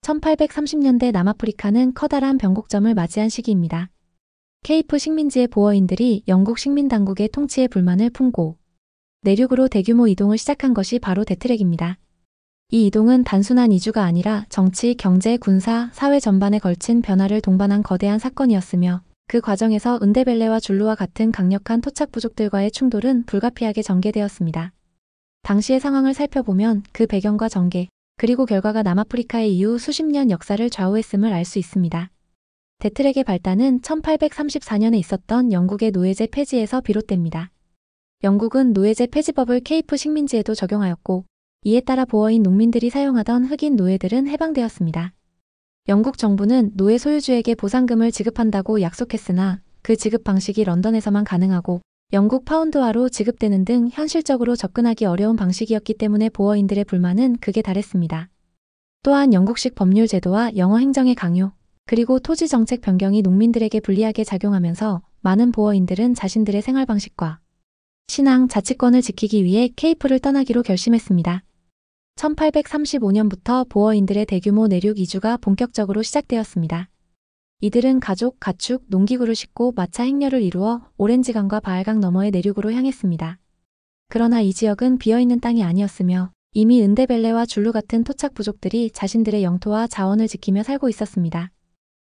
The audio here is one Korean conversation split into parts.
1830년대 남아프리카는 커다란 변곡점을 맞이한 시기입니다. 케이프 식민지의 보어인들이 영국 식민당국의 통치에 불만을 품고 내륙으로 대규모 이동을 시작한 것이 바로 데트랙입니다. 이 이동은 단순한 이주가 아니라 정치, 경제, 군사, 사회 전반에 걸친 변화를 동반한 거대한 사건이었으며 그 과정에서 은데벨레와 줄루와 같은 강력한 토착 부족들과의 충돌은 불가피하게 전개되었습니다. 당시의 상황을 살펴보면 그 배경과 전개, 그리고 결과가 남아프리카의 이후 수십 년 역사를 좌우했음을 알 수 있습니다. 데트랙의 발단은 1834년에 있었던 영국의 노예제 폐지에서 비롯됩니다. 영국은 노예제 폐지법을 케이프 식민지에도 적용하였고 이에 따라 보어인 농민들이 사용하던 흑인 노예들은 해방되었습니다. 영국 정부는 노예 소유주에게 보상금을 지급한다고 약속했으나 그 지급 방식이 런던에서만 가능하고 영국 파운드화로 지급되는 등 현실적으로 접근하기 어려운 방식이었기 때문에 보어인들의 불만은 극에 달했습니다. 또한 영국식 법률 제도와 영어 행정의 강요, 그리고 토지 정책 변경이 농민들에게 불리하게 작용하면서 많은 보어인들은 자신들의 생활 방식과 신앙, 자치권을 지키기 위해 케이프를 떠나기로 결심했습니다. 1835년부터 보어인들의 대규모 내륙 이주가 본격적으로 시작되었습니다. 이들은 가족, 가축, 농기구를 싣고 마차 행렬을 이루어 오렌지강과 바알강 너머의 내륙으로 향했습니다. 그러나 이 지역은 비어있는 땅이 아니었으며 이미 은데벨레와 줄루 같은 토착 부족들이 자신들의 영토와 자원을 지키며 살고 있었습니다.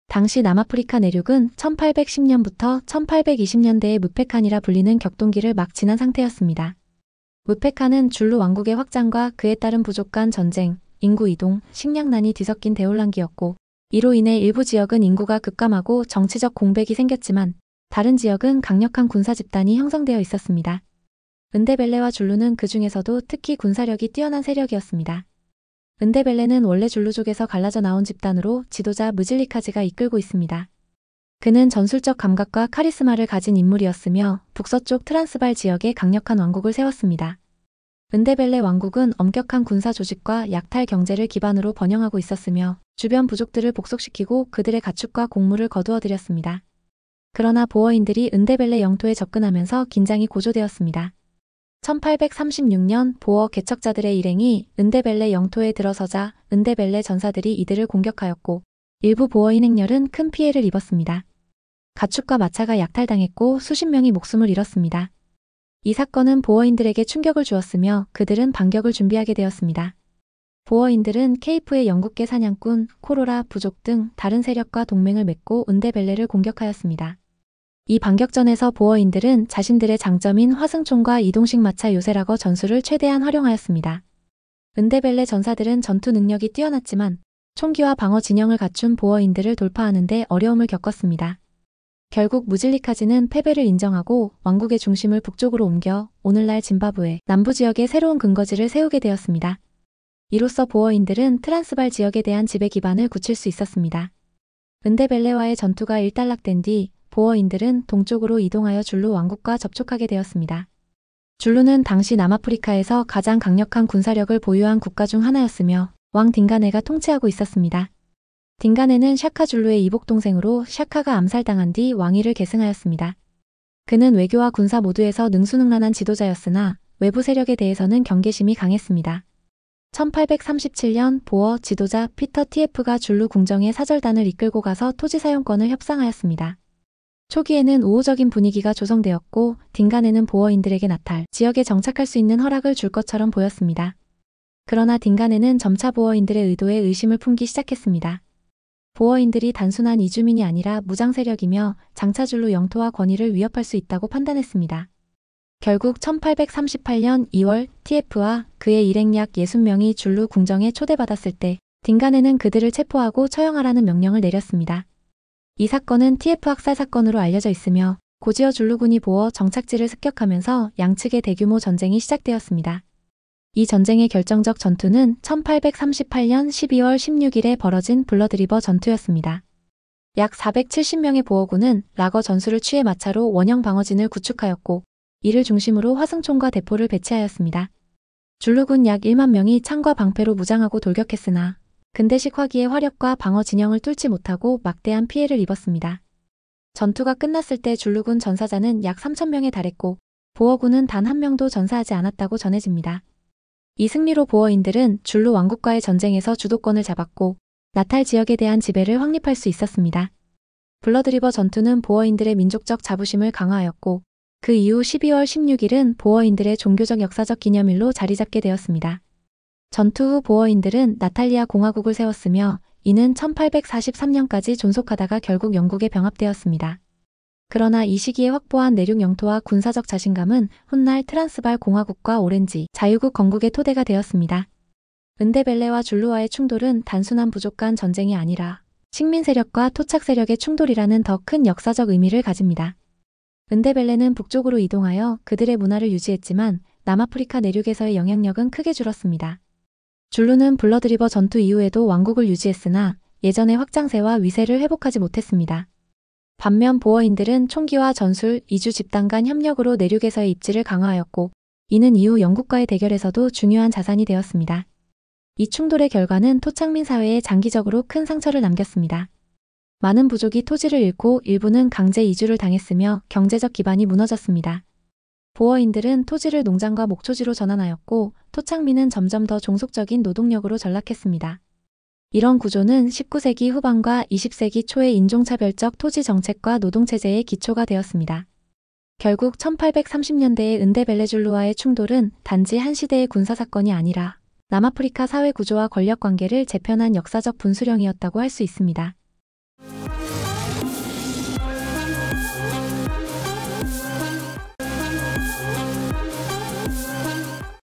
당시 남아프리카 내륙은 1810년부터 1820년대의 무페칸이라 불리는 격동기를 막 지난 상태였습니다. 무페칸은 줄루 왕국의 확장과 그에 따른 부족 간 전쟁, 인구 이동, 식량난이 뒤섞인 대혼란기였고 이로 인해 일부 지역은 인구가 급감하고 정치적 공백이 생겼지만 다른 지역은 강력한 군사 집단이 형성되어 있었습니다. 은데벨레와 줄루는 그 중에서도 특히 군사력이 뛰어난 세력이었습니다. 은데벨레는 원래 줄루족에서 갈라져 나온 집단으로 지도자 무질리카즈가 이끌고 있습니다. 그는 전술적 감각과 카리스마를 가진 인물이었으며 북서쪽 트란스발 지역에 강력한 왕국을 세웠습니다. 은데벨레 왕국은 엄격한 군사 조직과 약탈 경제를 기반으로 번영하고 있었으며 주변 부족들을 복속시키고 그들의 가축과 곡물을 거두어들였습니다. 그러나 보어인들이 은데벨레 영토에 접근하면서 긴장이 고조되었습니다. 1836년 보어 개척자들의 일행이 은데벨레 영토에 들어서자 은데벨레 전사들이 이들을 공격하였고 일부 보어인 행렬은 큰 피해를 입었습니다. 가축과 마차가 약탈당했고 수십 명이 목숨을 잃었습니다. 이 사건은 보어인들에게 충격을 주었으며 그들은 반격을 준비하게 되었습니다. 보어인들은 케이프의 영국계 사냥꾼, 코로라 부족 등 다른 세력과 동맹을 맺고 은데벨레를 공격하였습니다. 이 반격전에서 보어인들은 자신들의 장점인 화승총과 이동식 마차 요새라거 전술을 최대한 활용하였습니다. 은데벨레 전사들은 전투 능력이 뛰어났지만 총기와 방어 진영을 갖춘 보어인들을 돌파하는 데 어려움을 겪었습니다. 결국 무질리카즈는 패배를 인정하고 왕국의 중심을 북쪽으로 옮겨 오늘날 짐바브웨 남부 지역에 새로운 근거지를 세우게 되었습니다. 이로써 보어인들은 트란스발 지역에 대한 지배 기반을 굳힐 수 있었습니다. 은데벨레와의 전투가 일단락된 뒤 보어인들은 동쪽으로 이동하여 줄루 왕국과 접촉하게 되었습니다. 줄루는 당시 남아프리카에서 가장 강력한 군사력을 보유한 국가 중 하나였으며 왕 딩가네가 통치하고 있었습니다. 딩가네는 샤카 줄루의 이복 동생으로 샤카가 암살당한 뒤 왕위를 계승하였습니다. 그는 외교와 군사 모두에서 능수능란한 지도자였으나 외부 세력에 대해서는 경계심이 강했습니다. 1837년 보어 지도자 피터 TF가 줄루 궁정에 사절단을 이끌고 가서 토지 사용권을 협상하였습니다. 초기에는 우호적인 분위기가 조성되었고 딩가네는 보어인들에게 나탈 지역에 정착할 수 있는 허락을 줄 것처럼 보였습니다. 그러나 딩가네는 점차 보어인들의 의도에 의심을 품기 시작했습니다. 보어인들이 단순한 이주민이 아니라 무장 세력이며 장차 줄루 영토와 권위를 위협할 수 있다고 판단했습니다. 결국 1838년 2월 TF와 그의 일행 약 60명이 줄루 궁정에 초대받았을 때 딩가네는 그들을 체포하고 처형하라는 명령을 내렸습니다. 이 사건은 TF 학살 사건으로 알려져 있으며 고지어 줄루군이 보어 정착지를 습격하면서 양측의 대규모 전쟁이 시작되었습니다. 이 전쟁의 결정적 전투는 1838년 12월 16일에 벌어진 블러드리버 전투였습니다. 약 470명의 보어군은 락어 전술을 취해 마차로 원형 방어진을 구축하였고 이를 중심으로 화승총과 대포를 배치하였습니다. 줄루군 약 1만 명이 창과 방패로 무장하고 돌격했으나 근대식 화기의 화력과 방어 진영을 뚫지 못하고 막대한 피해를 입었습니다. 전투가 끝났을 때 줄루군 전사자는 약 3,000명에 달했고 보어군은 단 한 명도 전사하지 않았다고 전해집니다. 이 승리로 보어인들은 줄루 왕국과의 전쟁에서 주도권을 잡았고 나탈 지역에 대한 지배를 확립할 수 있었습니다. 블러드리버 전투는 보어인들의 민족적 자부심을 강화하였고 그 이후 12월 16일은 보어인들의 종교적 역사적 기념일로 자리 잡게 되었습니다. 전투 후 보어인들은 나탈리아 공화국을 세웠으며 이는 1843년까지 존속하다가 결국 영국에 병합되었습니다. 그러나 이 시기에 확보한 내륙 영토와 군사적 자신감은 훗날 트란스발 공화국과 오렌지 자유국 건국의 토대가 되었습니다. 은데벨레와 줄루와의 충돌은 단순한 부족 간 전쟁이 아니라 식민 세력과 토착 세력의 충돌이라는 더 큰 역사적 의미를 가집니다. 은데벨레는 북쪽으로 이동하여 그들의 문화를 유지했지만 남아프리카 내륙에서의 영향력은 크게 줄었습니다. 줄루는 블러드리버 전투 이후에도 왕국을 유지했으나 예전의 확장세와 위세를 회복하지 못했습니다. 반면 보어인들은 총기와 전술, 이주 집단 간 협력으로 내륙에서의 입지를 강화하였고 이는 이후 영국과의 대결에서도 중요한 자산이 되었습니다. 이 충돌의 결과는 토착민 사회에 장기적으로 큰 상처를 남겼습니다. 많은 부족이 토지를 잃고 일부는 강제 이주를 당했으며 경제적 기반이 무너졌습니다. 보어인들은 토지를 농장과 목초지로 전환하였고 토착민은 점점 더 종속적인 노동력으로 전락했습니다. 이런 구조는 19세기 후반과 20세기 초의 인종차별적 토지 정책과 노동체제의 기초가 되었습니다. 결국 1830년대의 은데벨레줄루와의 충돌은 단지 한 시대의 군사사건이 아니라 남아프리카 사회 구조와 권력 관계를 재편한 역사적 분수령이었다고 할 수 있습니다.